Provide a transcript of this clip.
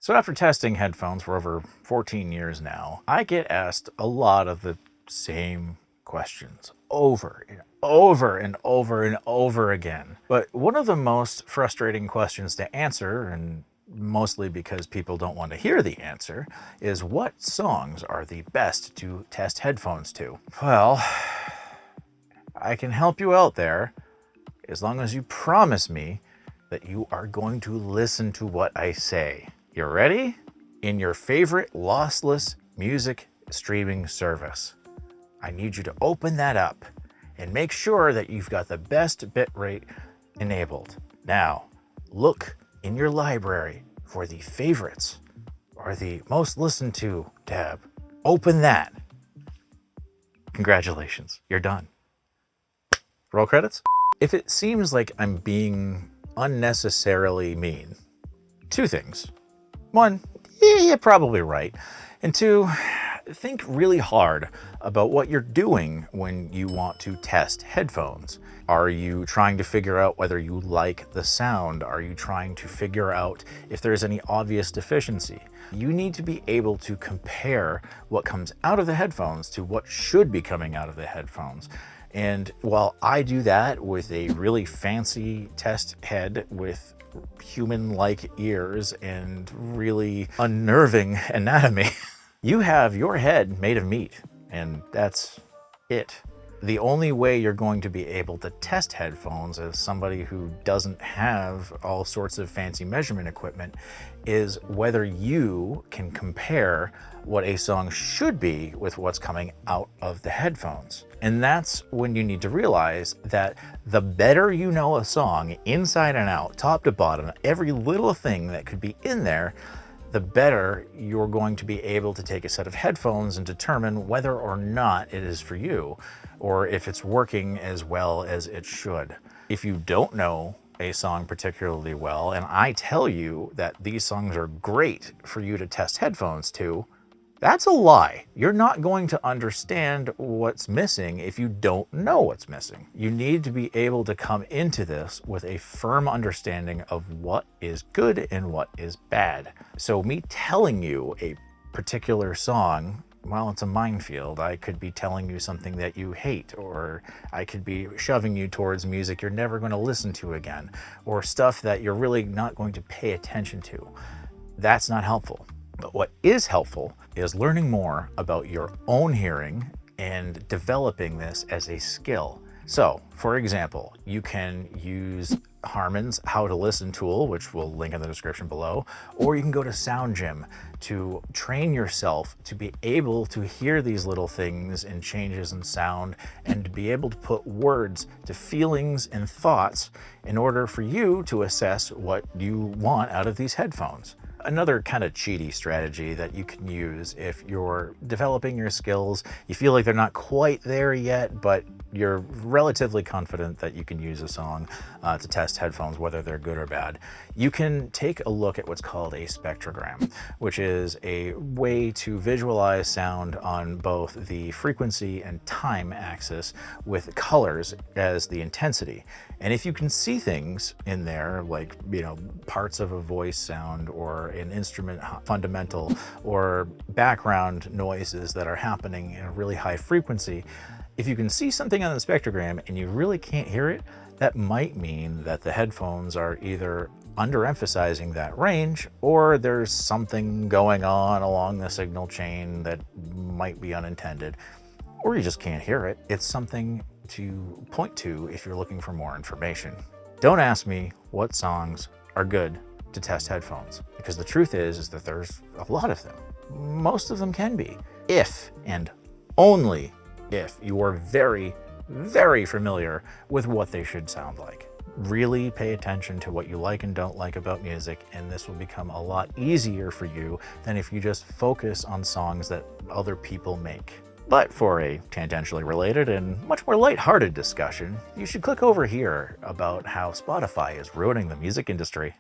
So after testing headphones for over 14 years now, I get asked a lot of the same questions over and over and over and over again. But one of the most frustrating questions to answer, and mostly because people don't want to hear the answer, is what songs are the best to test headphones to? Well, I can help you out there as long as you promise me that you are going to listen to what I say. You ready? In your favorite lossless music streaming service, I need you to open that up and make sure that you've got the best bitrate enabled. Now, look in your library for the favorites or the most listened to tab. Open that. Congratulations, you're done. Roll credits. If it seems like I'm being unnecessarily mean, two things. One, you're probably right. And two, think really hard about what you're doing when you want to test headphones. Are you trying to figure out whether you like the sound? Are you trying to figure out if there's any obvious deficiency? You need to be able to compare what comes out of the headphones to what should be coming out of the headphones. And while I do that with a really fancy test head with human-like ears and really unnerving anatomy, you have your head made of meat, and that's it. The only way you're going to be able to test headphones as somebody who doesn't have all sorts of fancy measurement equipment is whether you can compare what a song should be with what's coming out of the headphones. And that's when you need to realize that the better you know a song inside and out, top to bottom, every little thing that could be in there, the better you're going to be able to take a set of headphones and determine whether or not it is for you, or if it's working as well as it should. If you don't know a song particularly well, and I tell you that these songs are great for you to test headphones to, that's a lie. You're not going to understand what's missing if you don't know what's missing. You need to be able to come into this with a firm understanding of what is good and what is bad. So me telling you a particular song, well, it's a minefield. I could be telling you something that you hate, or I could be shoving you towards music you're never going to listen to again, or stuff that you're really not going to pay attention to. That's not helpful. But what is helpful is learning more about your own hearing and developing this as a skill. So, for example, you can use Harman's How to Listen tool, which we'll link in the description below, or you can go to SoundGym to train yourself to be able to hear these little things and changes in sound and to be able to put words to feelings and thoughts in order for you to assess what you want out of these headphones. Another kind of cheaty strategy that you can use if you're developing your skills, you feel like they're not quite there yet, but you're relatively confident that you can use a song to test headphones, whether they're good or bad. You can take a look at what's called a spectrogram, which is a way to visualize sound on both the frequency and time axis with colors as the intensity. And if you can see things in there, like, parts of a voice sound or an instrument fundamental or background noises that are happening in a really high frequency, if you can see something on the spectrogram and you really can't hear it, that might mean that the headphones are either underemphasizing that range, or there's something going on along the signal chain that might be unintended, or you just can't hear it. It's something to point to if you're looking for more information. Don't ask me what songs are good to test headphones, because the truth is that there's a lot of them. Most of them can be, if and only if you are very, very familiar with what they should sound like. Really pay attention to what you like and don't like about music, and this will become a lot easier for you than if you just focus on songs that other people make. But for a tangentially related and much more lighthearted discussion, you should click over here about how Spotify is ruining the music industry.